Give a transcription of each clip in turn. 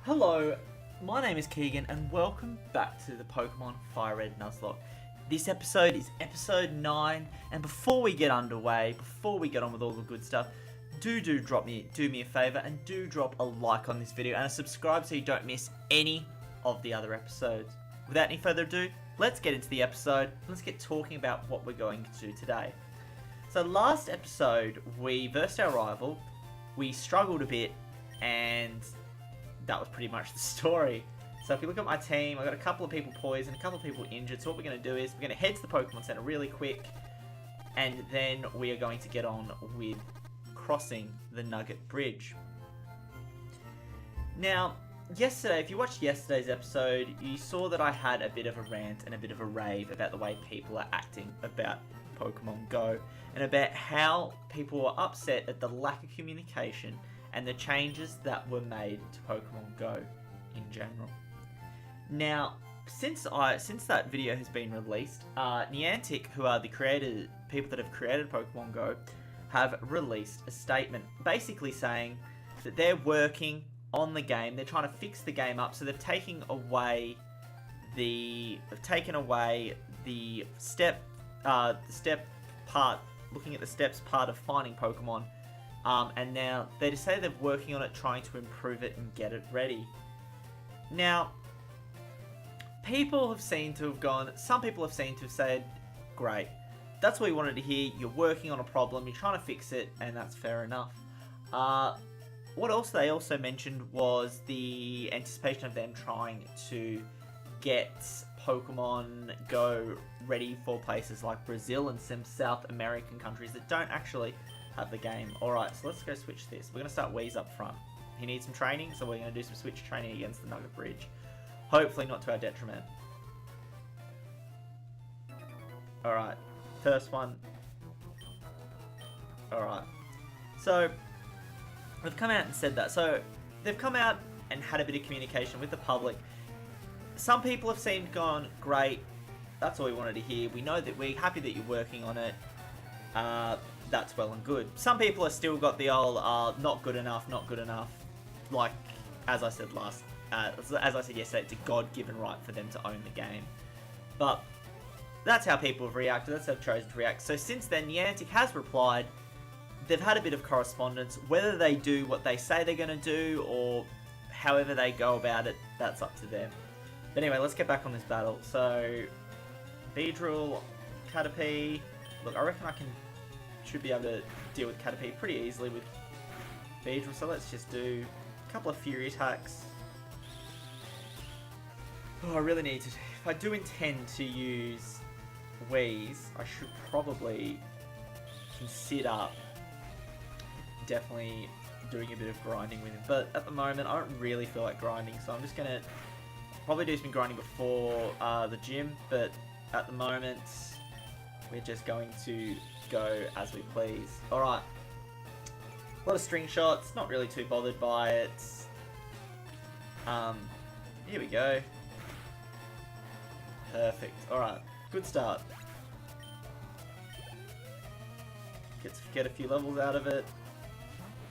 Hello, my name is Keegan and welcome back to the Pokemon Fire Red Nuzlocke. This episode is episode 9, and before we get underway, before we get on with all the good stuff, do me a favour and do drop a like on this video and a subscribe so you don't miss any of the other episodes. Without any further ado, let's get into the episode and let's get talking about what we're going to do today. So last episode, we versed our rival, we struggled a bit, and that was pretty much the story. So if you look at my team, I've got a couple of people poisoned, a couple of people injured. So what we're going to do is we're going to head to the Pokemon Center really quick, and then we are going to get on with crossing the Nugget Bridge. Now, yesterday, if you watched yesterday's episode, you saw that I had a bit of a rant and a bit of a rave about the way people are acting about Pokemon Go, and about how people were upset at the lack of communication and the changes that were made to Pokemon Go in general. Now, since that video has been released, Niantic, who are the people that have created Pokemon Go, have released a statement basically saying that they're working on the game. They're trying to fix the game up, so they've taken away the step part, looking at the steps part of finding Pokemon. And now they just say they're working on it, trying to improve it and get it ready. Now, some people have seemed to have said, great, that's what we wanted to hear, you're working on a problem, you're trying to fix it, and that's fair enough. What else they also mentioned was the anticipation of them trying to get Pokemon Go ready for places like Brazil and some South American countries that don't actually have the game. Alright, so let's go switch this. We're going to start Wheeze up front. He needs some training, so we're going to do some switch training against the Nugget Bridge. Hopefully not to our detriment. Alright, first one. Alright. So, they've come out and said that. So, they've come out and had a bit of communication with the public. Some people have seemed gone, great, that's all we wanted to hear. We know that we're happy that you're working on it. That's well and good. Some people have still got the old, not good enough. Like, as I said yesterday, it's a God-given right for them to own the game. But that's how people have reacted. That's how they've chosen to react. So since then, Niantic has replied. They've had a bit of correspondence. Whether they do what they say they're going to do, or however they go about it, that's up to them. But anyway, let's get back on this battle. So, Beedrill, Caterpie. Look, I reckon should be able to deal with Caterpie pretty easily with Beedrill. So let's just do a couple of Fury attacks. Oh, I really need to. If I do intend to use Wheeze, I should probably consider definitely doing a bit of grinding with him. But at the moment, I don't really feel like grinding, so I'm just gonna probably do some grinding before the gym. But at the moment, we're just going to go as we please. Alright. A lot of string shots, not really too bothered by it. Here we go. Perfect. Alright, good start. Get a few levels out of it.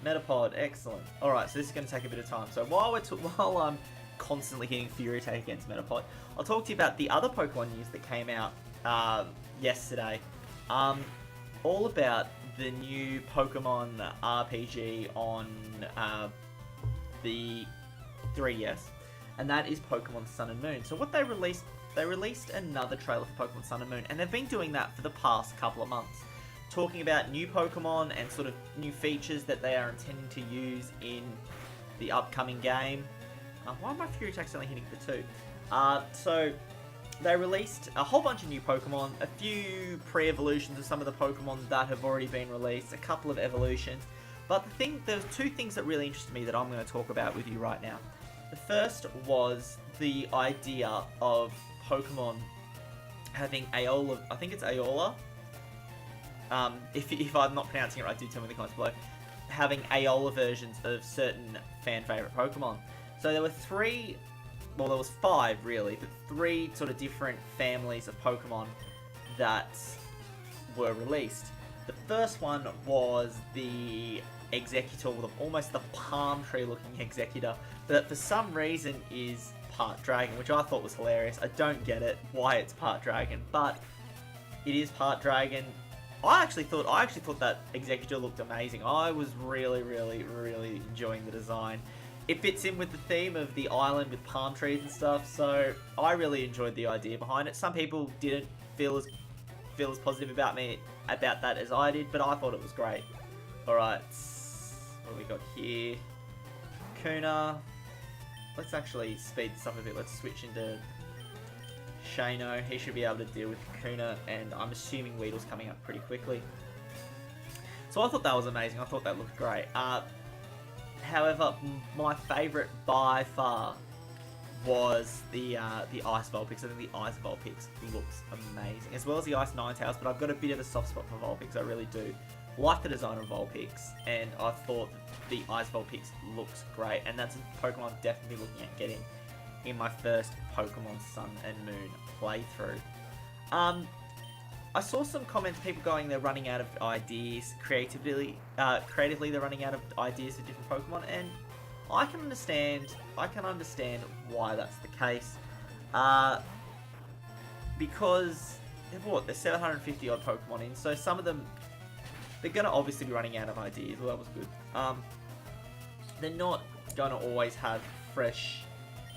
Metapod, excellent. Alright, so this is going to take a bit of time. So while I'm constantly hitting Fury Attack against Metapod, I'll talk to you about the other Pokemon news that came out yesterday. All about the new Pokemon RPG on the 3DS, and that is Pokemon Sun and Moon. So what they released another trailer for Pokemon Sun and Moon, and they've been doing that for the past couple of months, talking about new Pokemon and sort of new features that they are intending to use in the upcoming game. Why are my Fury Attacks only hitting for 2? So they released a whole bunch of new Pokemon, a few pre-evolutions of some of the Pokemon that have already been released, a couple of evolutions. But there's two things that really interested me that I'm going to talk about with you right now. The first was the idea of Pokemon having Aola, I think it's Aola. If I'm not pronouncing it right, do tell me in the comments below. Having Aola versions of certain fan favorite Pokemon. So there were there was 5 really, but 3 sort of different families of Pokemon that were released. The first one was the Executor, almost the palm tree looking Executor that for some reason is part dragon, which I thought was hilarious. I don't get it why it's part dragon, but it is part dragon. I actually thought that executor looked amazing. I was really enjoying the design. It fits in with the theme of the island with palm trees and stuff, so I really enjoyed the idea behind it. Some people didn't feel as positive about that as I did, but I thought it was great. Alright, what do we got here? Kuna. Let's actually speed this up a bit. Let's switch into Shano. He should be able to deal with Kuna, and I'm assuming Weedle's coming up pretty quickly. So I thought that was amazing. I thought that looked great. However, my favourite by far was the Ice Vulpix. I think the Ice Vulpix looks amazing, as well as the Ice Ninetales, but I've got a bit of a soft spot for Vulpix. I really do like the design of Vulpix, and I thought the Ice Vulpix looks great, and that's a Pokemon I'm definitely looking at getting in my first Pokemon Sun and Moon playthrough. I saw some comments, people going they're running out of ideas creatively they're running out of ideas for different Pokemon, and I can understand why that's the case. Because there's 750 odd Pokemon in, so some of them they're gonna obviously be running out of ideas. Well, that was good. They're not gonna always have fresh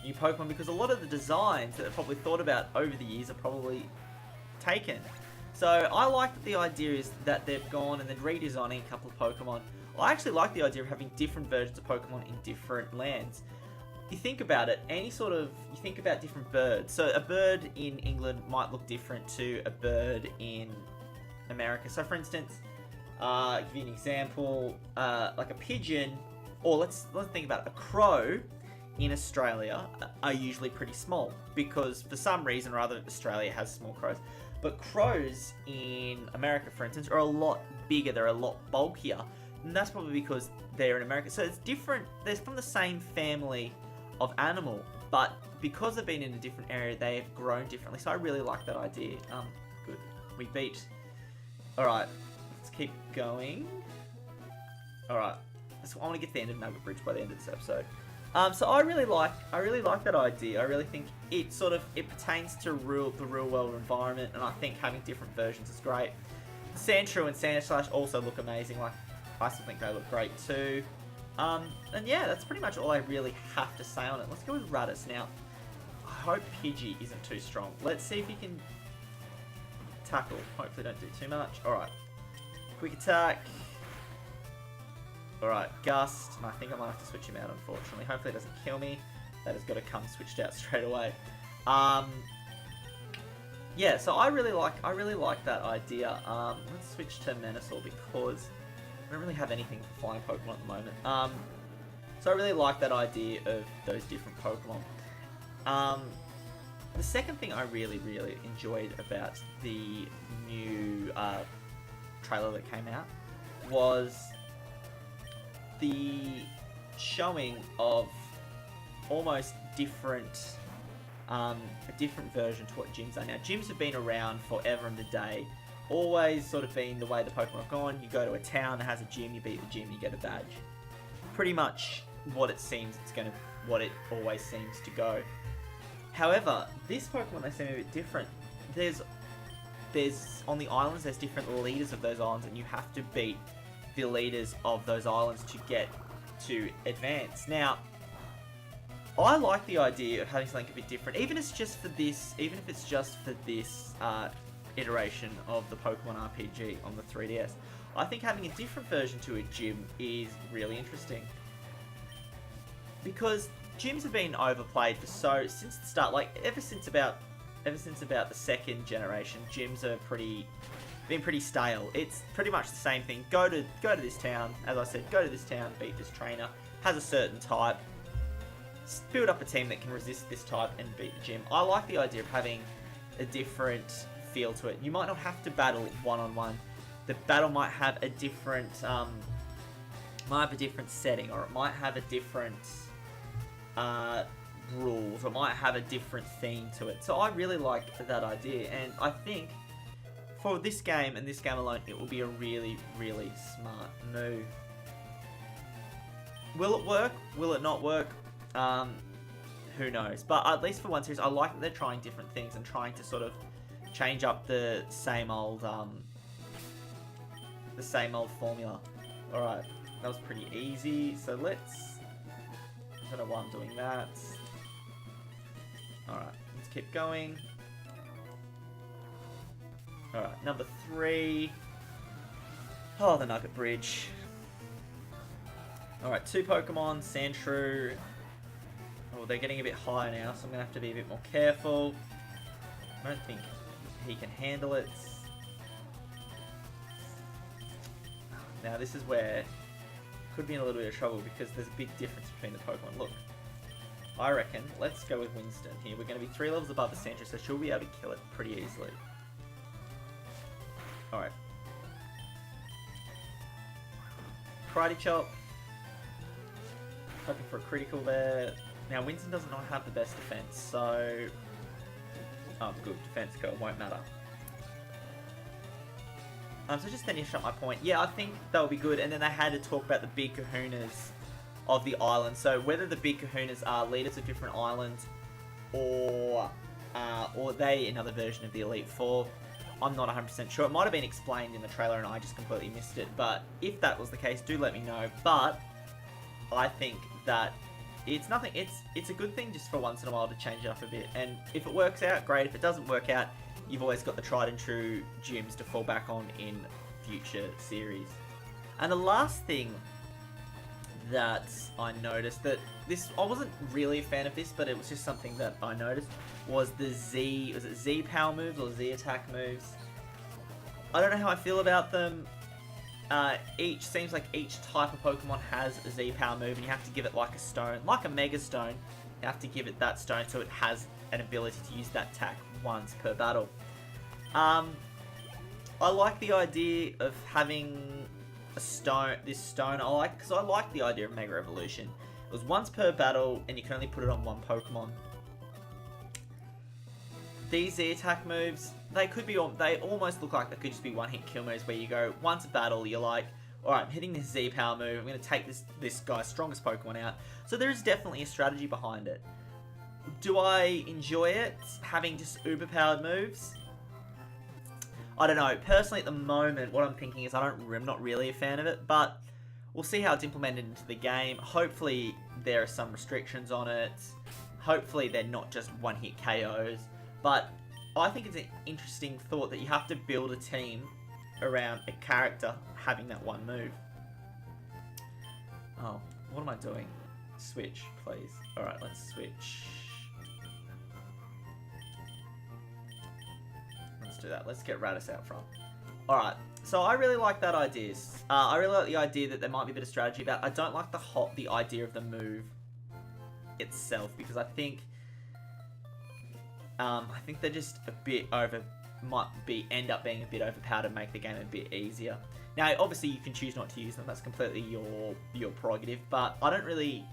new Pokemon, because a lot of the designs that they've probably thought about over the years are probably taken. So I like that the idea is that they've gone and they're redesigning a couple of Pokemon. I actually like the idea of having different versions of Pokemon in different lands. You think about it, you think about different birds. So a bird in England might look different to a bird in America. So for instance, give you an example, like a pigeon, or let's think about it, a crow in Australia are usually pretty small, because for some reason or other Australia has small crows. But crows in America, for instance, are a lot bigger, they're a lot bulkier, and that's probably because they're in America. So it's different, they're from the same family of animal, but because they've been in a different area, they have grown differently. So I really like that idea. Good. We beat. Alright, let's keep going. Alright, so I want to get to the end of Nugget Bridge by the end of this episode. So I really like that idea. I really think it pertains to the real world environment, and I think having different versions is great. Sandshrew and Sandslash also look amazing. Like, I still think they look great too. And yeah, that's pretty much all I really have to say on it. Let's go with Raditz now. I hope Pidgey isn't too strong. Let's see if he can tackle. Hopefully don't do too much. Alright. Quick attack. Alright, Gust, and I think I might have to switch him out, unfortunately. Hopefully it doesn't kill me. That has got to come switched out straight away. Yeah, so I really like that idea. Let's switch to Menasor, because I don't really have anything for flying Pokemon at the moment. So I really like that idea of those different Pokemon. The second thing I really enjoyed about the new trailer that came out was the showing of almost different, a different version to what gyms are now. Gyms have been around forever and a day, always sort of been the way the Pokemon have gone. You go to a town that has a gym, you beat the gym, you get a badge. Pretty much what it seems what it always seems to go. However, this Pokemon, they seem a bit different. There's on the islands, there's different leaders of those islands, and you have to beat the leaders of those islands to get to advance. Now, I like the idea of having something a bit different, even if it's just for this iteration of the Pokemon RPG on the 3DS. I think having a different version to a gym is really interesting, because gyms have been overplayed since the start. Like ever since about the second generation, gyms are been pretty stale. It's pretty much the same thing. Go to this town, as I said, go to this town, beat this trainer, has a certain type, build up a team that can resist this type and beat the gym. I like the idea of having a different feel to it. You might not have to battle one-on-one. The battle might have a different setting, or it might have a different rules, or it might have a different theme to it. So I really like that idea, and I think for this game and this game alone, it will be a really smart move. Will it work? Will it not work? Who knows? But at least for one series, I like that they're trying different things and trying to sort of change up the same old formula. All right, that was pretty easy. So let's. I don't know why I'm doing that. All right, let's keep going. All right, number 3. Oh, the Nugget Bridge. All right, 2 Pokemon, Sandshrew. Oh, they're getting a bit higher now, so I'm going to have to be a bit more careful. I don't think he can handle it. Now, this is where could be in a little bit of trouble because there's a big difference between the Pokemon. Look, I reckon, let's go with Winston here. We're going to be 3 levels above the Sandshrew, so she'll be able to kill it pretty easily. Alright. Karate Chop. Hoping for a critical there. Now, Winston does not have the best defense, so... Oh, good. Defense go. Won't matter. So just finish up my point. Yeah, I think that would be good. And then they had to talk about the big kahunas of the island. So whether the big kahunas are leaders of different islands or they another version of the Elite Four, I'm not 100% sure. It might have been explained in the trailer and I just completely missed it. But if that was the case, do let me know. But I think that it's nothing. It's a good thing just for once in a while to change it up a bit. And if it works out, great. If it doesn't work out, you've always got the tried and true gyms to fall back on in future series. And the last thing that I noticed that this, I wasn't really a fan of this, but it was just something that I noticed, was the Z power moves or Z attack moves. I don't know how I feel about them. Seems like each type of Pokemon has a Z power move, and you have to give it like a stone, like a Mega Stone. You have to give it that stone so it has an ability to use that attack once per battle. I like the idea of having this stone. Because I like the idea of Mega Evolution. It was once per battle, and you can only put it on one Pokemon. These Z attack moves, they almost look like they could just be one-hit kill moves where you go, once a battle, you're like, alright, I'm hitting this Z power move, I'm going to take this guy's strongest Pokemon out. So there is definitely a strategy behind it. Do I enjoy it, having just uber-powered moves? I don't know. Personally, at the moment, what I'm thinking is I'm not really a fan of it, but we'll see how it's implemented into the game. Hopefully, there are some restrictions on it. Hopefully, they're not just one-hit KOs. But I think it's an interesting thought that you have to build a team around a character having that one move. Oh, what am I doing? Switch, please. Alright, let's switch. Let's do that. Let's get Radis out front. Alright, so I really like that idea. I really like the idea that there might be a bit of strategy about. I don't like the idea of the move itself, because I think they're just a bit end up being a bit overpowered and make the game a bit easier. Now, obviously, you can choose not to use them. That's completely your prerogative. But I don't really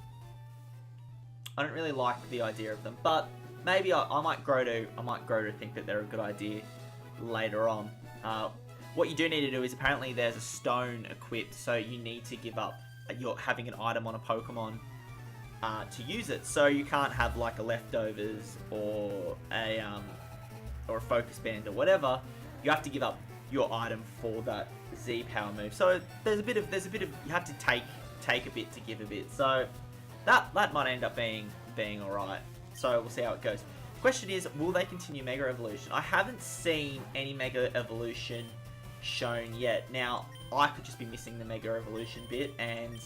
like the idea of them. But maybe I might grow to think that they're a good idea later on. What you do need to do is, apparently there's a stone equipped, so you need to give up having an item on a Pokemon to use it. So you can't have like a leftovers or a focus band or whatever. You have to give up your item for that Z power move. So there's a bit of you have to take a bit to give a bit. So that might end up being alright. So we'll see how it goes. Question is, will they continue Mega Evolution? I haven't seen any Mega Evolution shown yet. Now, I could just be missing the Mega Evolution bit, and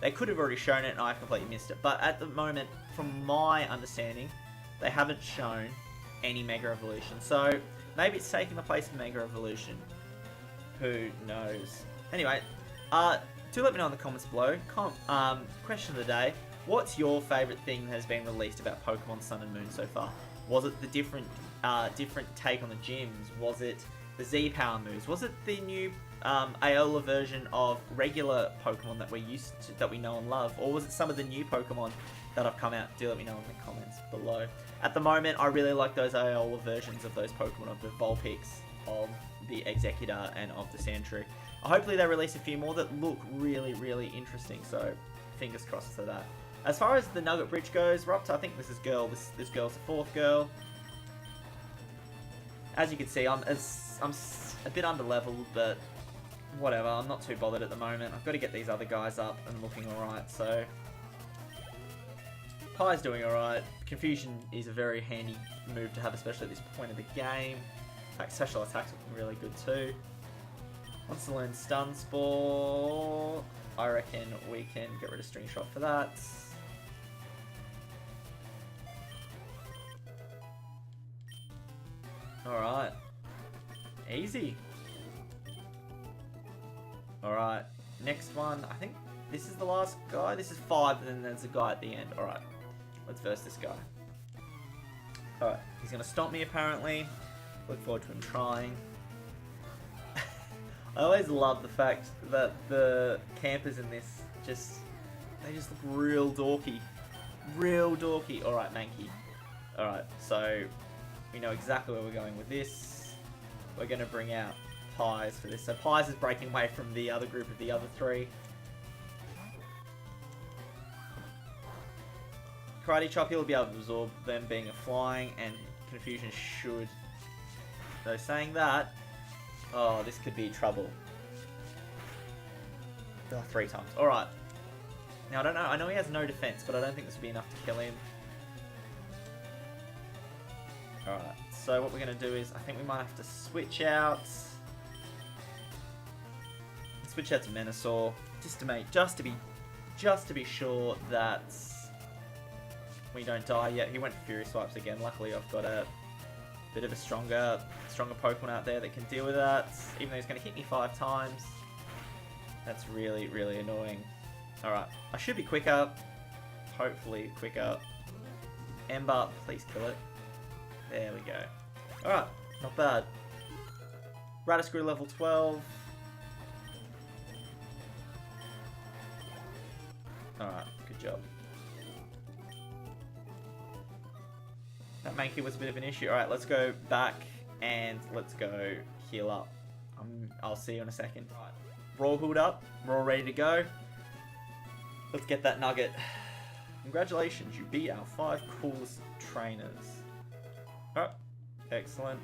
they could have already shown it and I completely missed it. But at the moment, from my understanding, they haven't shown any Mega Evolution. So maybe it's taking the place of Mega Evolution. Who knows? Anyway, do let me know in the comments below. Question of the day. What's your favourite thing that has been released about Pokemon Sun and Moon so far? Was it the different take on the gyms? Was it the Z power moves? Was it the new Aola version of regular Pokemon that we know and love? Or was it some of the new Pokemon that have come out? Do let me know in the comments below. At the moment, I really like those Aola versions of those Pokemon, of the Vulpix, of the Executor, and of the Sandshrew. Hopefully they release a few more that look really, really interesting, so fingers crossed for that. As far as the Nugget Bridge goes, we're up to, I think this is girl. This girl's the 4th girl. As you can see, I'm a bit under-leveled, but whatever. I'm not too bothered at the moment. I've got to get these other guys up and looking alright, so... Pie's doing alright. Confusion is a very handy move to have, especially at this point of the game. Like, special attacks looking really good too. Wants to learn Stun Spore. I reckon we can get rid of String Shot for that. Alright. Easy. Alright. Next one. I think this is the last guy. This is 5, and then there's a guy at the end. Alright. Let's verse this guy. Alright. He's going to stomp me, apparently. Look forward to him trying. I always love the fact that the campers in this they just look real dorky. Real dorky. Alright, Mankey. Alright, so we know exactly where we're going with this. We're going to bring out Pies for this. So Pies is breaking away from the other group of the other 3. Karate Chop, he'll be able to absorb them being a flying, and Confusion should. Though saying that, oh, this could be trouble. Oh, 3 times. Alright. Now, I don't know. I know he has no defense, but I don't think this will be enough to kill him. Alright. So what we're going to do is, I think we might have to switch out. Switch out to Menasor, just to be sure that we don't die yet. He went for Fury Swipes again. Luckily, I've got a bit of a stronger Pokemon out there that can deal with that. Even though he's going to hit me 5 times. That's really, really annoying. Alright, I should be quicker. Hopefully quicker. Ember, please kill it. There we go. Alright, not bad. Radiscrew level 12. Alright, good job. That Mankey was a bit of an issue. Alright, let's go back and let's go heal up. I'll see you in a second. Right. We're all healed up. We're all ready to go. Let's get that nugget. Congratulations, you beat our 5 coolest trainers. Alright, excellent.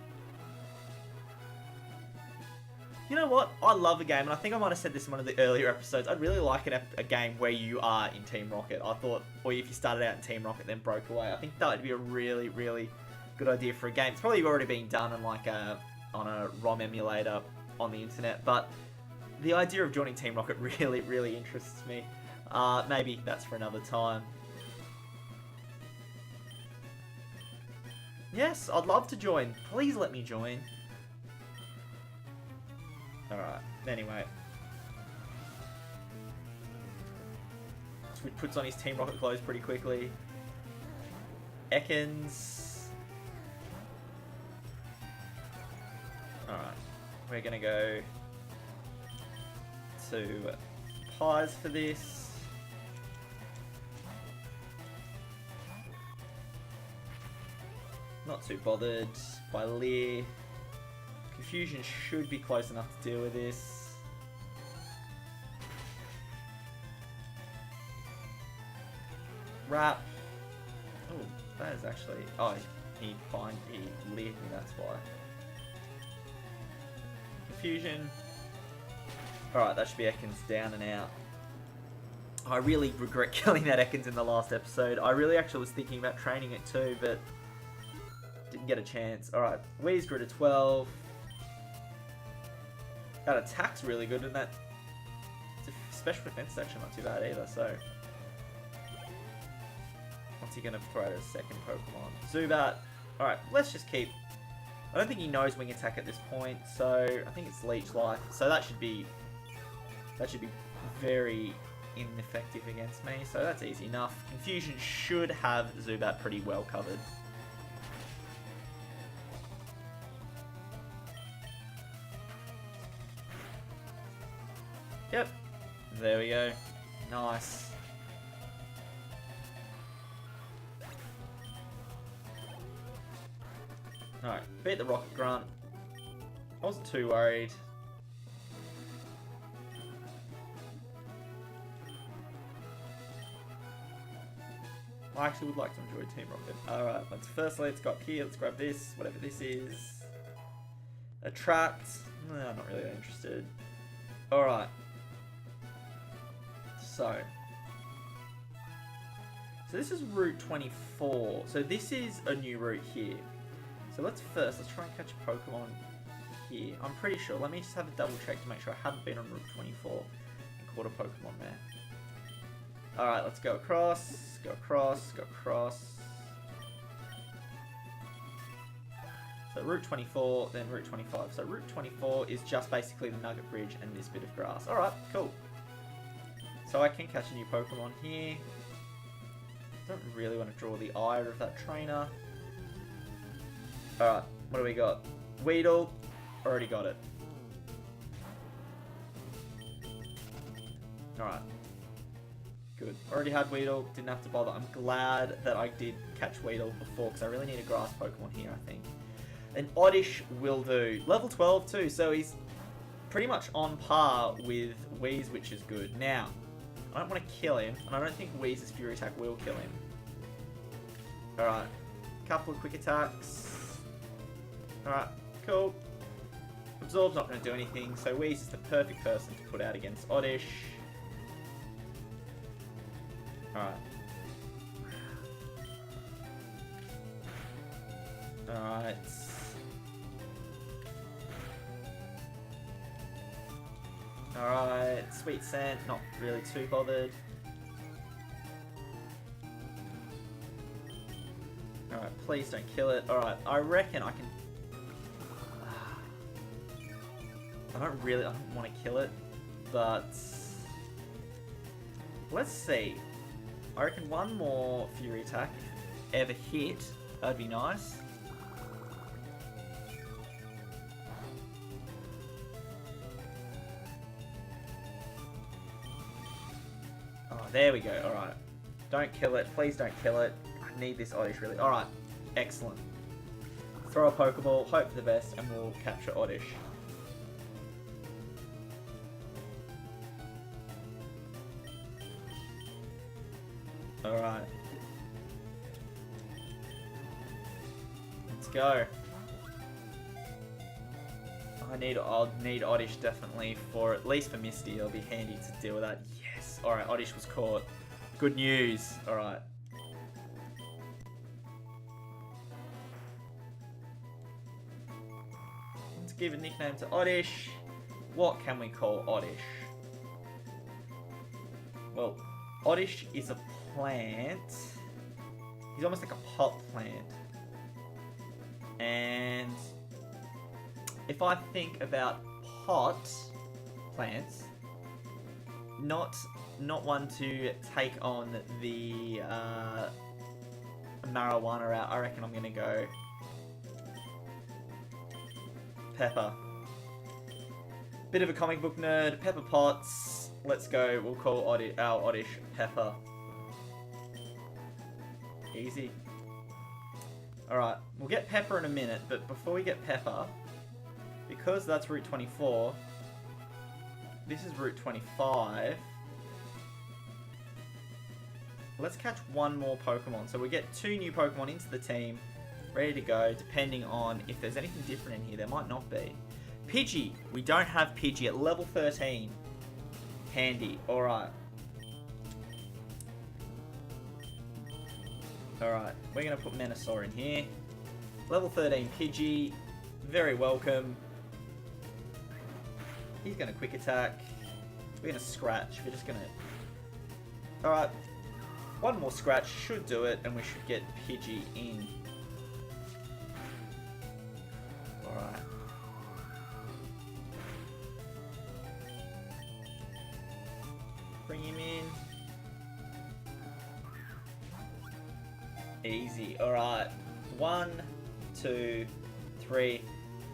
You know what? I love the game, and I think I might have said this in one of the earlier episodes. I'd really like a game where you are in Team Rocket. I thought, or if you started out in Team Rocket then broke away, I think that would be a really, really good idea for a game. It's probably already being done on on a ROM emulator on the internet, but the idea of joining Team Rocket really, really interests me. Maybe that's for another time. Yes, I'd love to join. Please let me join. Alright, anyway. Switch puts on his Team Rocket clothes pretty quickly. Ekans. Alright, we're gonna go to Pies for this. Not too bothered by Leer. Confusion should be close enough to deal with this. Wrap. Oh, that is actually... Oh, he leered me, that's why. Confusion. Alright, that should be Ekans down and out. I really regret killing that Ekans in the last episode. I really actually was thinking about training it too, but didn't get a chance. Alright, Weeze grew to 12. That attack's really good, and that special defense is actually not too bad either, so... What's he going to throw out a second Pokemon? Zubat. Alright, let's just keep... I don't think he knows Wing Attack at this point, so I think it's Leech Life. So that should be very ineffective against me, so that's easy enough. Confusion should have Zubat pretty well covered. Yep, there we go. Nice. Alright, beat the Rocket Grunt. I wasn't too worried. I actually would like to enjoy Team Rocket. Alright, let's go up here. Let's grab this, whatever this is. Attract. No, not really interested. Alright. So this is Route 24. So this is a new route here. So let's try and catch a Pokemon here. I'm pretty sure. Let me just have a double check to make sure I haven't been on Route 24 and caught a Pokemon there. Alright, let's go across, go across, go across. So Route 24, then Route 25. So Route 24 is just basically the Nugget Bridge and this bit of grass. Alright, cool. So I can catch a new Pokemon here. Don't really want to draw the ire of that trainer. Alright, what do we got? Weedle. Already got it. Alright. Good. Already had Weedle. Didn't have to bother. I'm glad that I did catch Weedle before because I really need a grass Pokemon here, I think. An Oddish will do. Level 12 too, so he's pretty much on par with Wheeze, which is good. Now, I don't want to kill him, and I don't think Wheeze's Fury Attack will kill him. Alright. Couple of quick attacks. Alright, cool. Absorb's not going to do anything, so Wheeze is the perfect person to put out against Oddish. Alright. Alright. Alright, Sweet Scent, not really too bothered. Alright, please don't kill it. Alright, I reckon I can... I don't want to kill it, but... Let's see. I reckon one more Fury Attack ever hit, that'd be nice. Oh, there we go, alright. Don't kill it, please don't kill it. I need this Oddish really. Alright, excellent. Throw a Pokeball, hope for the best, and we'll capture Oddish. Alright. Let's go. I'll need Oddish definitely for, at least for Misty, it'll be handy to deal with that. Yes! Alright, Oddish was caught. Good news. Alright. Let's give a nickname to Oddish. What can we call Oddish? Well, Oddish is a plant. He's almost like a pot plant. And if I think about pot plants, not one to take on the marijuana route, I reckon I'm gonna go Pepper. Bit of a comic book nerd, Pepper Potts. Let's go. We'll call our Oddish Pepper. Easy. Alright, we'll get Pepper in a minute, but before we get Pepper, because that's Route 24, this is Route 25, let's catch one more Pokemon. So we get 2 new Pokemon into the team, ready to go, depending on if there's anything different in here. There might not be. Pidgey. We don't have Pidgey at level 13. Handy. Alright. Alright, we're going to put Menasor in here. Level 13 Pidgey. Very welcome. He's going to quick attack. We're going to scratch. We're just going to... Alright. One more scratch should do it, and we should get Pidgey in. Alright. Bring him in. Easy. Alright. 1, 2, 3.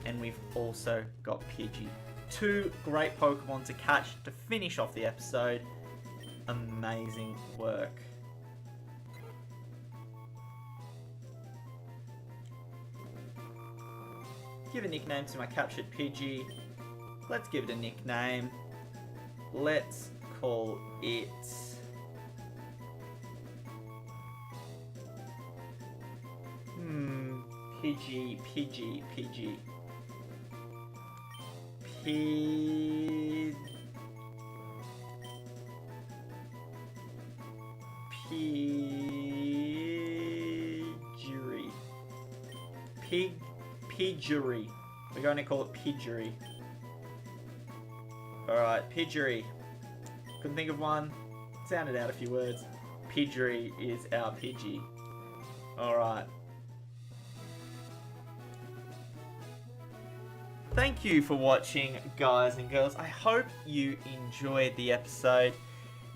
And we've also got Pidgey. 2 great Pokemon to catch to finish off the episode. Amazing work. Give a nickname to my captured Pidgey. Let's give it a nickname. Let's call it Pidgey, Pidgey, Pidgey. Pidgery. Pidgery. We're going to call it Pidgery. Alright, Pidgery. Couldn't think of one. Sounded out a few words. Pidgery is our Pidgey. Alright. Thank you for watching, guys and girls. I hope you enjoyed the episode.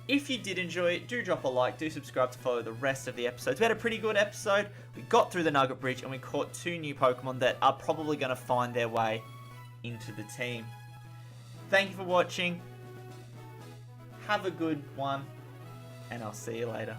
If you did enjoy it, do drop a like, do subscribe to follow the rest of the episodes. We had a pretty good episode. We got through the Nugget Bridge and we caught 2 new Pokemon that are probably going to find their way into the team. Thank you for watching. Have a good one, and I'll see you later.